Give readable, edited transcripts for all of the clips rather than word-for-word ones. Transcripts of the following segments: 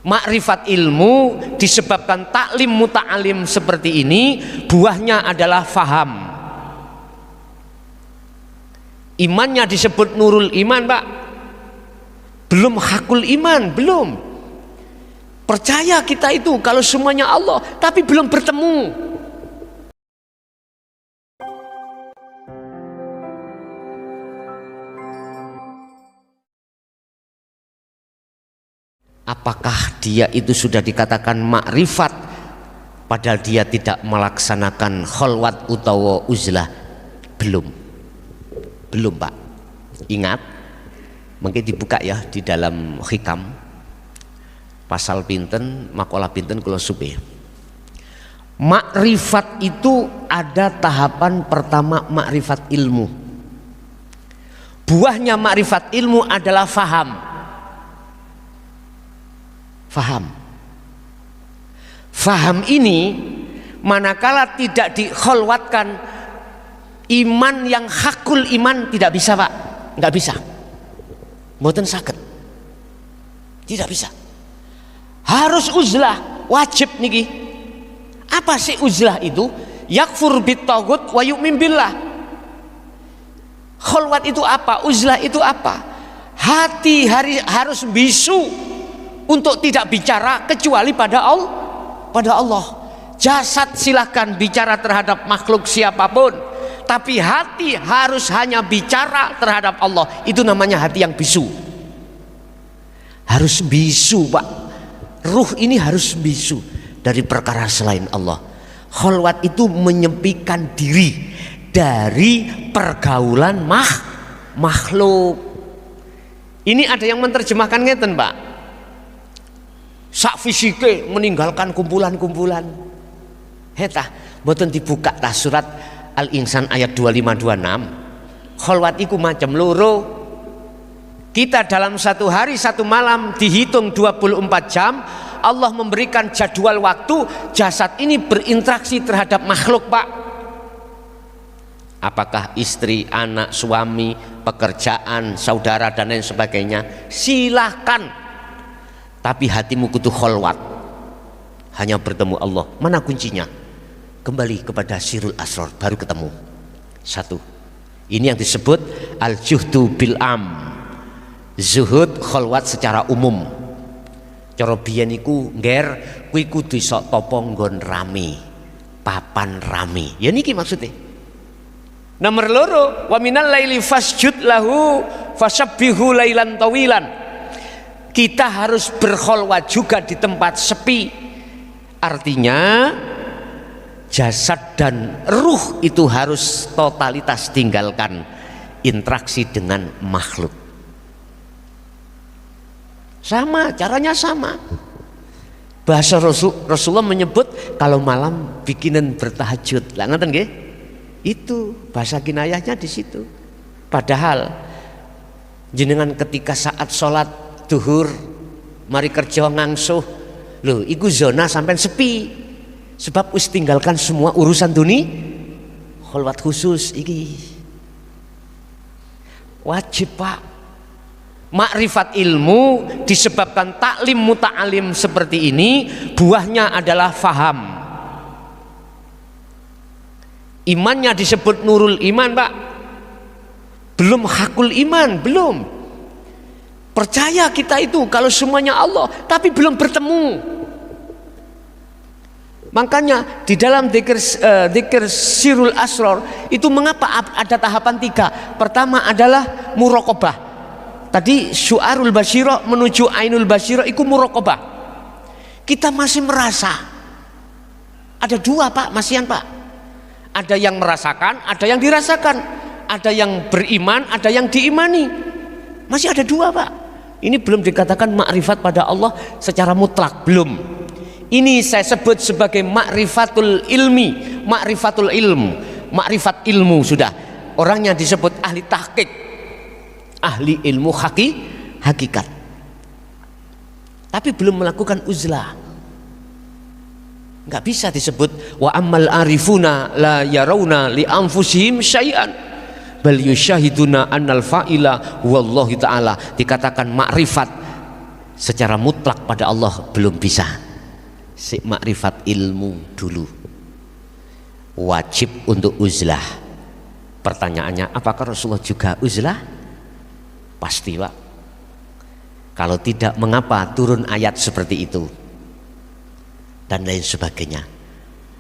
Makrifat ilmu disebabkan taklim muta'alim seperti ini, buahnya adalah faham. Imannya disebut nurul iman, Pak. Belum hakul iman, belum. Percaya kita itu kalau semuanya Allah, tapi belum bertemu. Apakah dia itu sudah dikatakan makrifat padahal dia tidak melaksanakan kholwat utawa uzlah? Belum, Pak. Ingat, mungkin dibuka ya di dalam hikam pasal pinten, makalah pinten kula supe. Makrifat itu ada tahapan pertama, makrifat ilmu. Buahnya makrifat ilmu adalah faham. Faham ini manakala tidak dikholwatkan, iman yang hakul iman tidak bisa, Pak. Nggak bisa, mboten saged, tidak bisa. Harus uzlah, wajib niki. Apa sih uzlah itu? Yakfur bit-taghut wa yu'min billah. Kholwat itu apa? Uzlah itu apa? Hati harus bisu untuk tidak bicara kecuali pada Allah. Jasad silahkan bicara terhadap makhluk siapapun, tapi hati harus hanya bicara terhadap Allah. Itu namanya hati yang bisu. Harus bisu, Pak. Ruh ini harus bisu dari perkara selain Allah. Kholwat itu menyepikan diri dari pergaulan makhluk. Ini ada yang menerjemahkan ngeten, Pak. Sak fisike meninggalkan kumpulan-kumpulan. Hetah mboten dibuka tah surat Al-Insan ayat 25-26. Kholwat iku macam loro. Kita dalam satu hari satu malam dihitung 24 jam. Allah memberikan jadwal waktu jasad ini berinteraksi terhadap makhluk, Pak. Apakah istri, anak, suami, pekerjaan, saudara dan lain sebagainya, silahkan. Tapi hatimu kudu kholwat, hanya bertemu Allah. Mana kuncinya? Kembali kepada sirul asrar, baru ketemu. Satu, ini yang disebut al-juhdu bil am, zuhud kholwat secara umum. Cara biyen iku ngger kuwi kudu iso topo nggon rame, papan rame. Ya niki maksudnya. Nomor loro, wa minal laili fasjud lahu fasabbihu lailan tawilan. Kita harus berkholwat juga di tempat sepi. Artinya jasad dan ruh itu harus totalitas tinggalkan interaksi dengan makhluk. Sama, caranya sama. Bahasa Rasulullah menyebut kalau malam bikinan bertahajud. Lah ngeten nggih? Itu bahasa kinayahnya di situ. Padahal jenengan ketika saat sholat duhur mari kerja ngangsuh, loh iku zona sampai sepi, sebab wis tinggalkan semua urusan dunia. Kholwat khusus iki wajib, Pak. Makrifat ilmu disebabkan taklim muta'alim seperti ini, buahnya adalah faham. Imannya disebut nurul iman, Pak. Belum hakul iman, belum. Percaya kita itu kalau semuanya Allah, tapi belum bertemu. Makanya di dalam dzikir sirul asrar itu mengapa ada tahapan 3. Pertama adalah muraqabah. Tadi syu'arul basyirah menuju ainul basyirah itu muraqabah. Kita masih merasa. Ada 2, Pak, masihan, Pak. Ada yang merasakan, ada yang dirasakan. Ada yang beriman, ada yang diimani. Masih ada 2, Pak. Ini belum dikatakan makrifat pada Allah secara mutlak, belum. Ini saya sebut sebagai makrifatul ilmi, makrifatul ilmu, makrifat ilmu sudah. Orangnya disebut ahli tahqiq, ahli ilmu hakikat. Tapi belum melakukan uzlah. Nggak bisa disebut wa ammal arifuna la yarawna li anfusihim syai'an bal yusyahiduna annal fa'ila wallahu ta'ala. Dikatakan makrifat secara mutlak pada Allah belum bisa. Si makrifat ilmu dulu. Wajib untuk uzlah. Pertanyaannya, apakah Rasulullah juga uzlah? Pasti, Pak. Kalau tidak, mengapa turun ayat seperti itu? Dan lain sebagainya.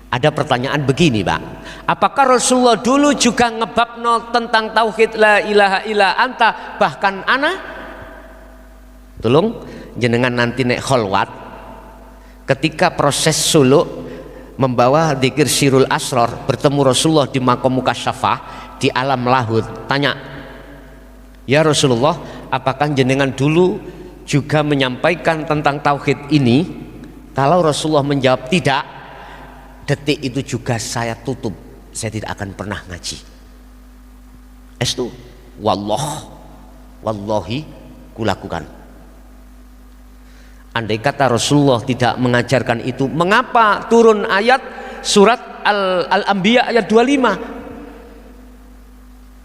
Ada pertanyaan begini, Pak. Apakah Rasulullah dulu juga ngebabno tentang tauhid la ilaha illa anta bahkan ana? Tolong jenengan nanti nek kholwat ketika proses suluk membawa dzikir sirul asror bertemu Rasulullah di makom mukasyafah di alam lahud, tanya, ya Rasulullah, apakah jenengan dulu juga menyampaikan tentang tauhid ini? Kalau Rasulullah menjawab tidak, detik itu juga saya tutup, saya tidak akan pernah ngaji. Estu wallahi kulakukan. Andai kata Rasulullah tidak mengajarkan itu, mengapa turun ayat surat Al-Anbiya ayat 25?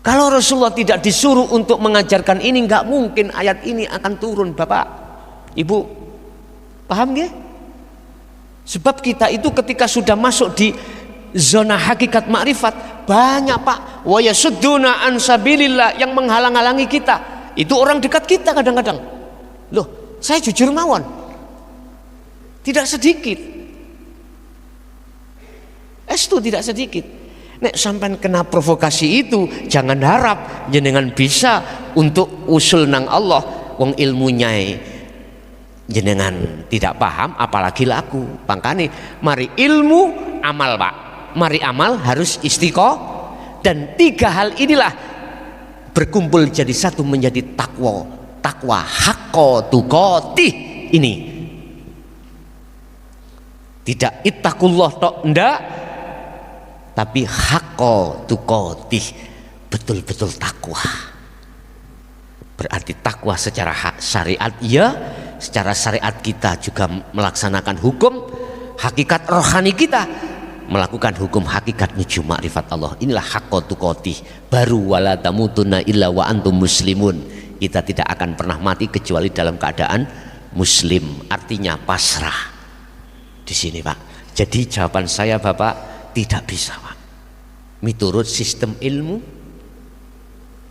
Kalau Rasulullah tidak disuruh untuk mengajarkan ini, nggak mungkin ayat ini akan turun, Bapak, Ibu. Paham nggih? Sebab kita itu ketika sudah masuk di zona hakikat makrifat, banyak, Pak, wa yasudduna an sabilillah, yang menghalang-halangi kita. Itu orang dekat kita kadang-kadang. Loh, saya jujur mawon, tidak sedikit. Itu tidak sedikit. Nek sampai kena provokasi itu, jangan harap jenengan bisa untuk usul nang Allah. Wong ilmunya jenengan tidak paham, apalagi laku. Makanya mari ilmu amal, Pak. Mari amal harus istiqomah. Dan 3 hal inilah berkumpul jadi satu menjadi takwa. Takwa hakko tuqatih ini. Tidak ittaqullah tok ndak, tapi hakko tuqatih, betul-betul takwa. Berarti takwa secara syariat iya, secara syariat kita juga melaksanakan hukum, hakikat rohani kita melakukan hukum hakikat menuju makrifat Allah. Inilah hakko tuqatih. Baru wala tamutunna illa wa antum muslimun. Kita tidak akan pernah mati kecuali dalam keadaan muslim, artinya pasrah. Di sini, Pak. Jadi jawaban saya, Bapak, tidak bisa, Pak, miturut sistem ilmu.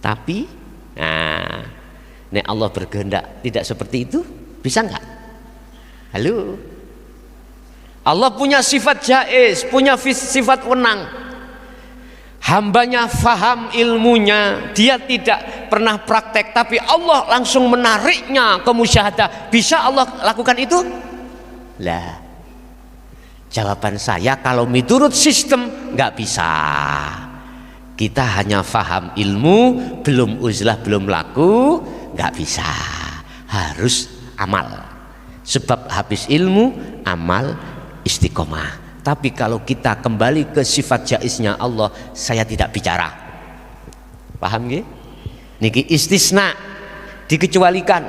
Tapi nek Allah berkehendak tidak seperti itu, bisa nggak? Halo, Allah punya sifat jaiz, punya sifat wenang. Hambanya faham ilmunya, dia tidak pernah praktek, tapi Allah langsung menariknya ke musyahadah. Bisa Allah lakukan itu? Lah, jawaban saya kalau miturut sistem nggak bisa. Kita hanya faham ilmu, belum uzlah, belum laku, nggak bisa. Harus amal. Sebab habis ilmu, amal, istiqomah. Tapi kalau kita kembali ke sifat jaiznya Allah, saya tidak bicara. Paham nggih? Niki istisna, dikecualikan,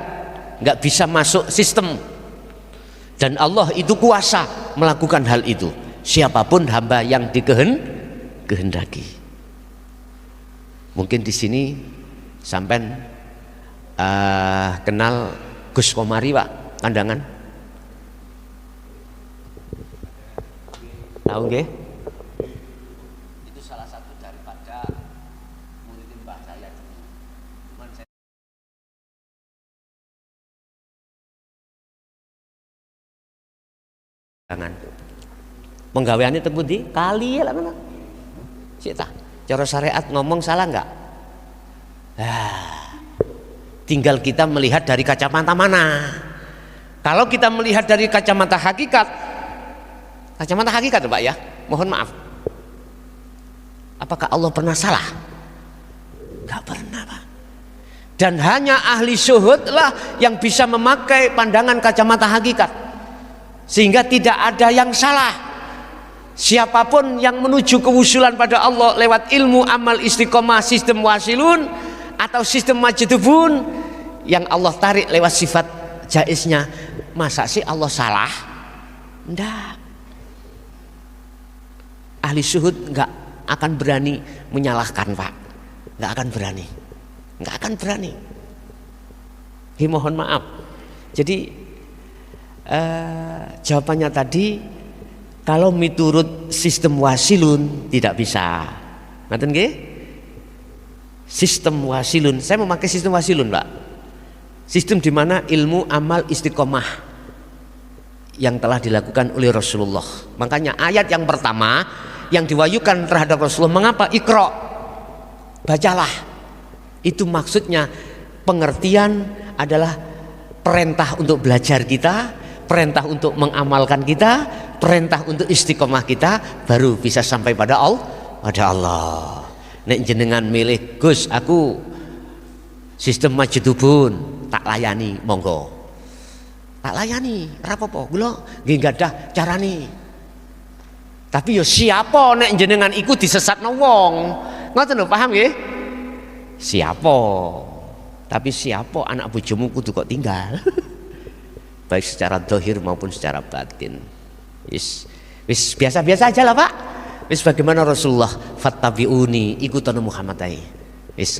nggak bisa masuk sistem. Dan Allah itu kuasa melakukan hal itu. Siapapun hamba yang dikehendaki. Mungkin di sini sampai kenal Gus Komari, Pak, Kandangan. Tahu nggih? Itu salah satu daripada murid mbah saya dulu. Cuman saya jangan penggaweane teng pundi? Kali ya lah mana? Sik ta. Cara syariat ngomong salah enggak? Tinggal kita melihat dari kacamata mana. Kalau kita melihat dari kacamata hakikat, Pak ya, mohon maaf, apakah Allah pernah salah? Gak pernah, Pak. Dan hanya ahli syuhud lah yang bisa memakai pandangan kacamata hakikat, sehingga tidak ada yang salah. Siapapun yang menuju kewusulan pada Allah lewat ilmu, amal, istiqomah, sistem wasilun atau sistem majdubun yang Allah tarik lewat sifat jaiznya, masa sih Allah salah? Enggak. Ahli syuhud nggak akan berani menyalahkan, Pak. Nggak akan berani. Mohon maaf. Jadi Jawabannya tadi kalau miturut sistem wasilun tidak bisa. Ngaten nggih? Sistem wasilun, saya memakai sistem wasilun, Pak. Sistem di mana ilmu amal istiqomah yang telah dilakukan oleh Rasulullah. Makanya ayat yang pertama yang diwahyukan terhadap Rasulullah, mengapa Iqra? Bacalah. Itu maksudnya pengertian adalah perintah untuk belajar kita, perintah untuk mengamalkan kita, perintah untuk istiqomah kita, baru bisa sampai pada Allah. Nek jenengan milih Gus, aku sistem majidubun, tak layani, monggo. Tak layani, rapopo, kula nggih gadah carane. Tapi yo siapa nek jenengan iku disesatno wong. Ngoten lho, paham nggih? Siapa? Tapi siapa anak bojomu kudu kok tinggal. Baik secara zahir maupun secara batin. Wis biasa-biasa aja lah, Pak. Wis bagaimana Rasulullah, fattabi'uni, ikutan Muhammad ae. Wis